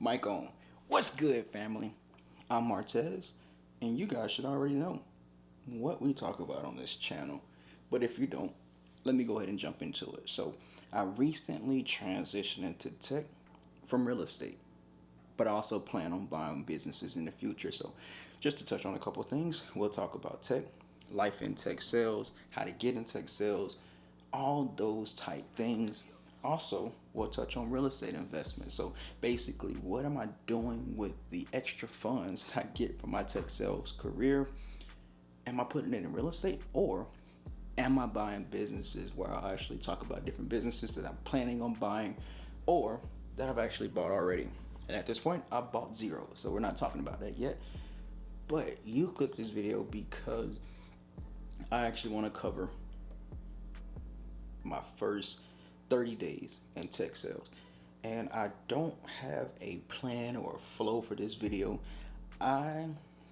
Mic on. What's good, family? I'm Martez, and you guys should already know what we talk about on this channel. But if you don't, let me go ahead and jump into it. So, I recently transitioned into tech from real estate, but I also plan on buying businesses in the future. So, just to touch on a couple of things, we'll talk about tech, life in tech sales, how to get in tech sales, all those type things. Also, we'll touch on real estate investment. So basically, what am I doing with the extra funds that I get from my tech sales career? Am I putting it in real estate, or am I buying businesses where I actually talk about different businesses that I'm planning on buying or that I've actually bought already? And at this point, I bought zero, so we're not talking about that yet. But you clicked this video because I actually want to cover my first 30 days in tech sales. And I don't have a plan or a flow for this video.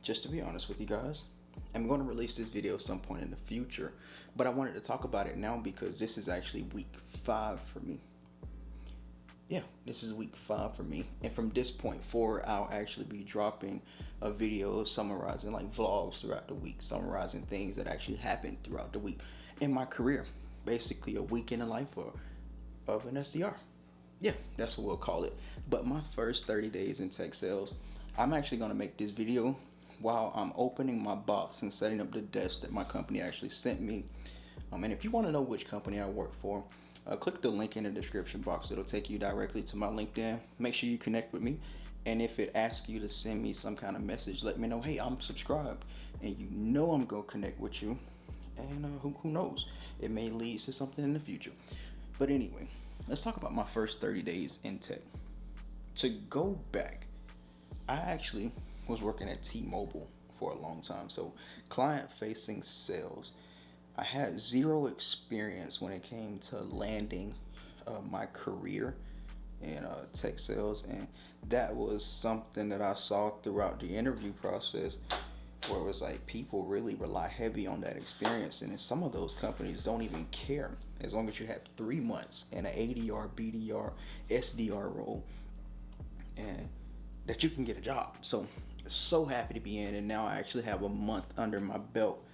Just to be honest with you guys, I'm going to release this video some point in the future, but I wanted to talk about it now because this is actually week 5 for me. Yeah, this is week 5 for me. And from this point forward, I'll actually be dropping a video summarizing, like vlogs throughout the week, summarizing things that actually happened throughout the week in my career. Basically a week in the life of an SDR. Yeah, that's what we'll call it. But my first 30 days in tech sales, I'm actually going to make this video while I'm opening my box and setting up the desk that my company actually sent me. And if you want to know which company I work for, click the link in the description box. It'll take you directly to my LinkedIn. Make sure you connect with me. And if it asks you to send me some kind of message, let me know, hey, I'm subscribed. And you know I'm going to connect with you. And who knows? It may lead to something in the future. But anyway, let's talk about my first 30 days in tech. To go back, I actually was working at T-Mobile for a long time. So client-facing sales. I had zero experience when it came to landing my career in tech sales. And that was something that I saw throughout the interview process, where it was like people really rely heavy on that experience, and some of those companies don't even care as long as you have 3 months in an ADR, BDR, SDR role, and that you can get a job. So happy to be in, and now I actually have a month under my belt,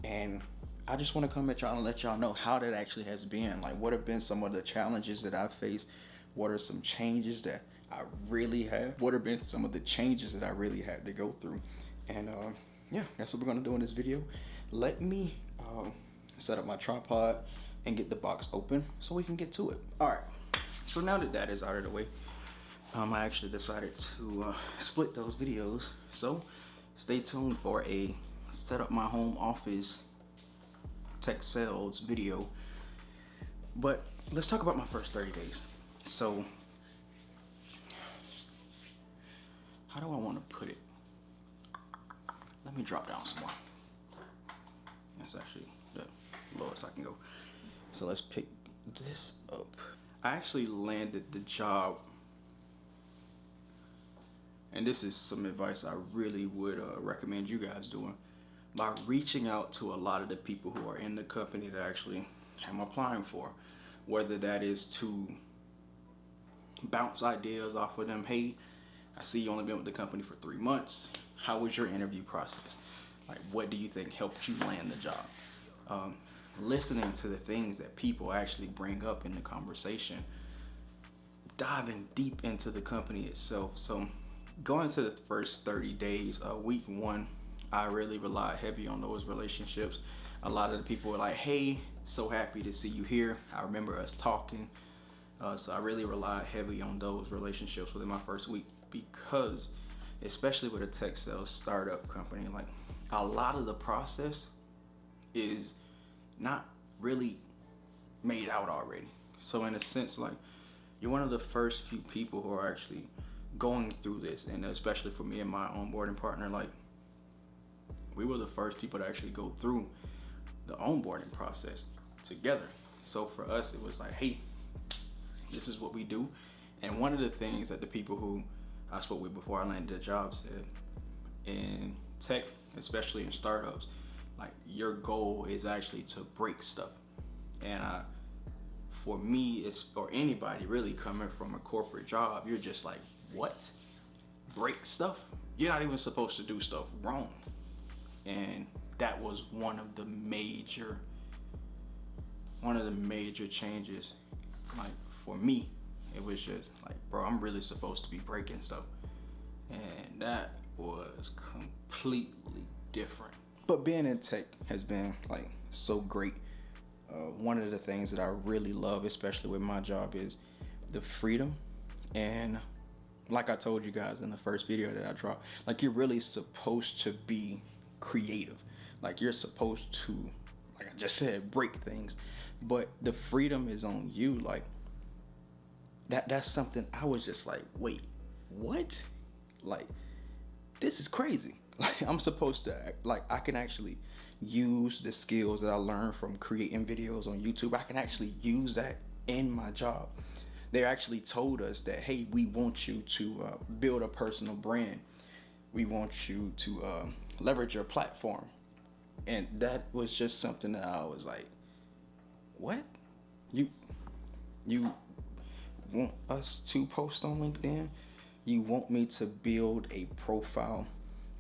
and I just want to come at y'all and let y'all know how that actually has been. Like, what have been some of the challenges that I've faced? What are some changes that I really have? What have been some of the changes that I really had to go through? And yeah, that's what we're going to do in this video. Let me set up my tripod and get the box open so we can get to it. All right, so now that that is out of the way, I actually decided to split those videos. So stay tuned for a set up my home office tech sales video. But let's talk about my first 30 days. So how do I want to put it? Let me drop down some more. That's actually the lowest I can go. So let's pick this up. I actually landed the job, and this is some advice I really would recommend you guys doing, by reaching out to a lot of the people who are in the company that actually I'm applying for. Whether that is to bounce ideas off of them. Hey, I see you only been with the company for 3 months. How was your interview process? Like, what do you think helped you land the job? Listening to the things that people actually bring up in the conversation. Diving deep into the company itself. So going to the first 30 days, week 1, I really relied heavy on those relationships. A lot of the people were like, hey, so happy to see you here. I remember us talking. So I really relied heavy on those relationships within my first week, because especially with a tech sales startup company, like, a lot of the process is not really made out already. So in a sense, like, you're one of the first few people who are actually going through this. And especially for me and my onboarding partner, like, we were the first people to actually go through the onboarding process together. So for us, it was like, hey, this is what we do. And one of the things that the people who I spoke with before I landed the job said, in tech, especially in startups, like, your goal is actually to break stuff. And for me, it's, or anybody really coming from a corporate job, you're just like what? Break stuff? You're not even supposed to do stuff wrong. And that was one of the major changes. Like for me, it was just like, bro, I'm really supposed to be breaking stuff. And that was completely different. But being in tech has been like so great. One of the things that I really love, especially with my job, is the freedom. And like I told you guys in the first video that I dropped, like you're really supposed to be creative. Like you're supposed to, like I just said, break things. But the freedom is on you. Like that's something I was just like, wait, what? Like this is crazy. Like I'm supposed to like I can actually use the skills that I learned from creating videos on YouTube. I can actually use that in my job. They actually told us that, hey, we want you to build a personal brand. We want you to leverage your platform. And that was just something that I was like, what? You want us to post on LinkedIn? You want me to build a profile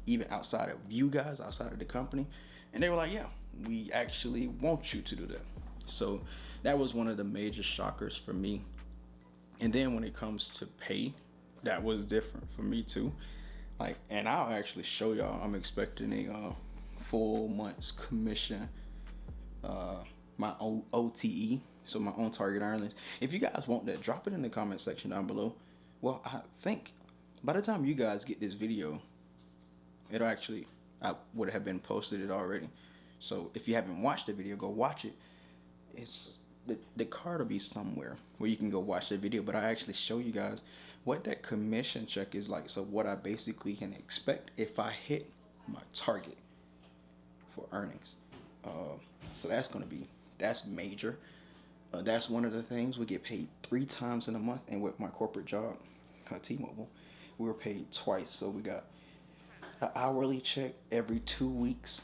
even outside of you guys, outside of the company? And they were like, yeah, we actually want you to do that. So that was one of the major shockers for me. And then when it comes to pay, that was different for me too. Like, and I'll actually show y'all, I'm expecting a full month's commission, my own OTE, so my own target earnings. If you guys want that, drop it in the comment section down below. Well, I think by the time you guys get this video, it'll actually, I would have been posted it already. So if you haven't watched the video, go watch it. It's the card will be somewhere where you can go watch the video, but I actually show you guys what that commission check is like. So what I basically can expect if I hit my target for earnings. So that's major. That's one of the things. We get paid 3 times in a month, and with my corporate job, T-Mobile, we were paid twice. So we got an hourly check every 2 weeks,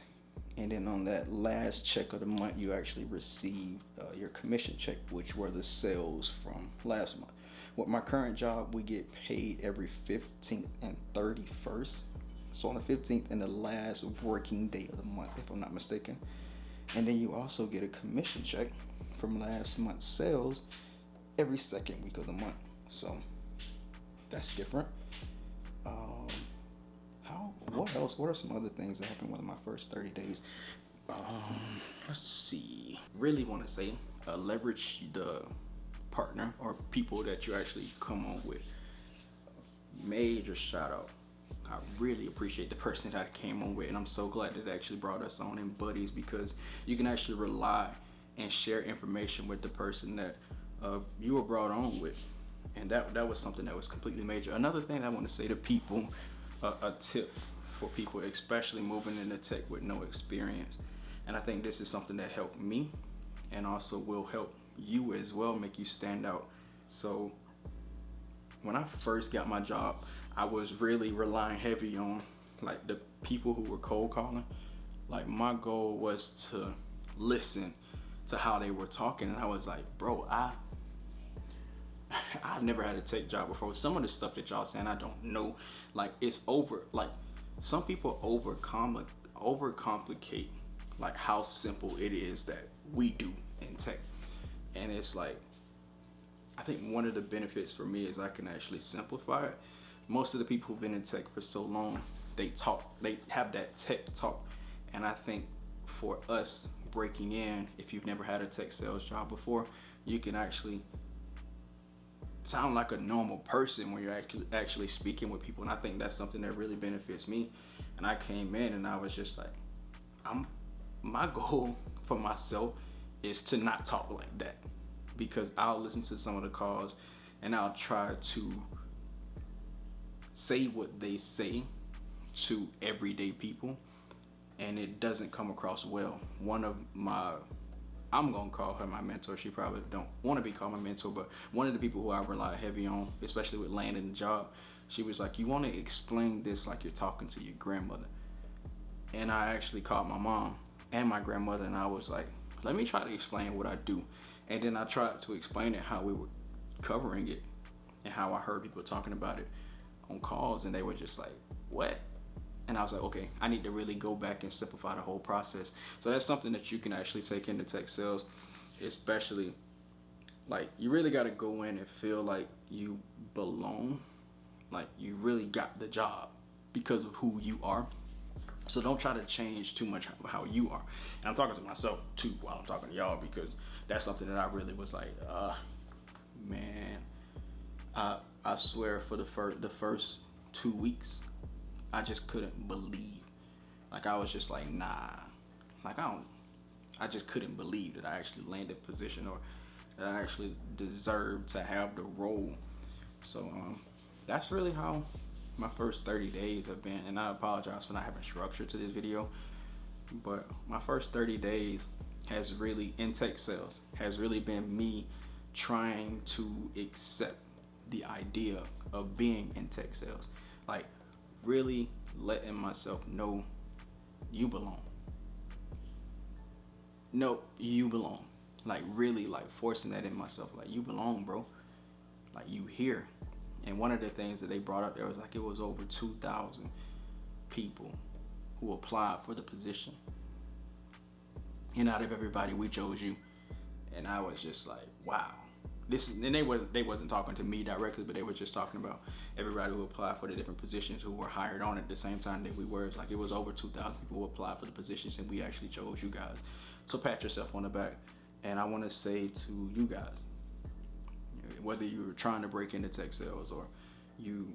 and then on that last check of the month, you actually receive your commission check, which were the sales from last month. With my current job, we get paid every 15th and 31st. So on the 15th and the last working day of the month, if I'm not mistaken. And then you also get a commission check from last month's sales every second week of the month. So that's different. What else? What are some other things that happened within my first 30 days? Let's see. Really want to say leverage the partner or people that you actually come on with. Major shout out. I really appreciate the person that I came on with, and I'm so glad that they actually brought us on in buddies, because you can actually rely and share information with the person that you were brought on with. And that was something that was completely major. Another thing I want to say to people, a tip for people, especially moving into tech with no experience. And I think this is something that helped me and also will help you as well, make you stand out. So when I first got my job, I was really relying heavy on like the people who were cold calling. Like my goal was to listen to how they were talking, and I was like, bro, I've never had a tech job before. Some of the stuff that y'all saying, I don't know. Like it's over. Like some people overcomplicate like how simple it is that we do in tech, and it's like I think one of the benefits for me is I can actually simplify it. Most of the people who've been in tech for so long, they have that tech talk, and I think for us breaking in, if you've never had a tech sales job before, you can actually sound like a normal person when you're actually speaking with people. And I think that's something that really benefits me. And I came in and I was just like, my goal for myself is to not talk like that, because I'll listen to some of the calls and I'll try to say what they say to everyday people, and it doesn't come across well. One of my, I'm gonna call her my mentor. She probably don't want to be called my mentor, but one of the people who I rely heavy on, especially with landing the job, she was like, you want to explain this like you're talking to your grandmother. And I actually called my mom and my grandmother, and I was like, let me try to explain what I do. And then I tried to explain it how we were covering it and how I heard people talking about it. on calls, and they were just like, what? And I was like, okay, I need to really go back and simplify the whole process. So that's something that you can actually take into tech sales, especially like you really got to go in and feel like you belong, like you really got the job because of who you are. So don't try to change too much how you are. And I'm talking to myself too while I'm talking to y'all, because that's something that I really was like, man, I swear for the first 2 weeks, I just couldn't believe. Like I was just like, nah. Like I just couldn't believe that I actually landed a position, or that I actually deserved to have the role. So that's really how my first 30 days have been. And I apologize for not having structure to this video, but my first 30 days has really, in tech sales, has really been me trying to accept the idea of being in tech sales. Like really letting myself know you belong. No, you belong. Like really like forcing that in myself. Like you belong, bro. Like you here. And one of the things that they brought up there was like it was over 2,000 people who applied for the position. And out of everybody, we chose you. And I was just like, wow. And they wasn't talking to me directly, but they were just talking about everybody who applied for the different positions who were hired on at the same time that we were. It's like it was over 2,000 people who applied for the positions, and we actually chose you guys. So pat yourself on the back. And I want to say to you guys, whether you're trying to break into tech sales, or you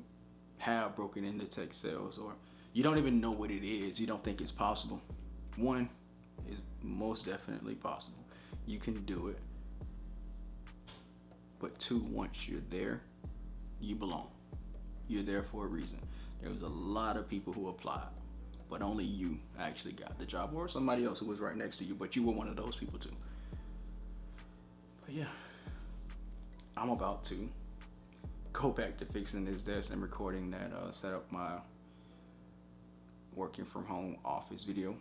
have broken into tech sales, or you don't even know what it is, you don't think it's possible. One, is most definitely possible. You can do it. But two, once you're there, you belong. You're there for a reason. There was a lot of people who applied, but only you actually got the job, or somebody else who was right next to you, but you were one of those people too. But yeah, I'm about to go back to fixing this desk and recording that set up my working from home office video.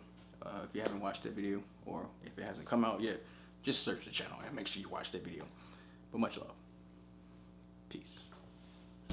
If you haven't watched that video, or if it hasn't come out yet, just search the channel and make sure you watch that video. But much love. Peace.